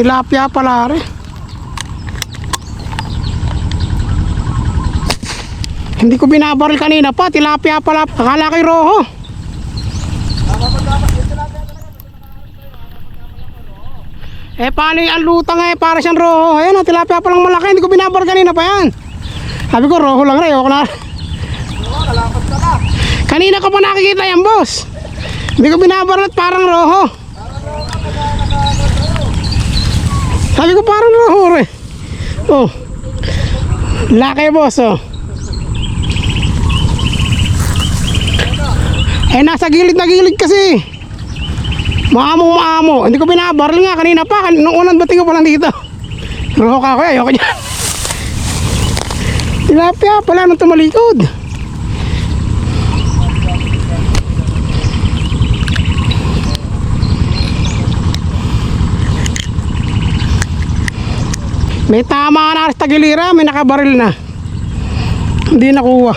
Tilapia pala rin. Hindi ko binabaril kanina pa, tilapia pala. Akala kay roho. Paano yung lutang para siyang roho. Ayan, tilapia palang malaki. Hindi ko binabaril kanina pa yan. Sabi ko roho lang rin, okay na. Kanina ko pa nakikita yan, boss. Hindi ko binabaril at parang roho. Sabi ko parang roho rin. Oh, laki, boss. Oh, nasa gilid na gilid kasi. Maamo. Hindi ko binabaril nga kanina pa. Nung unang bating ko pa lang dito. Roho ka ko, ayoko dyan. Tilapia pala nung tumalikod. May tama na sa tagilira, may nakabaril na. Hindi nakuha.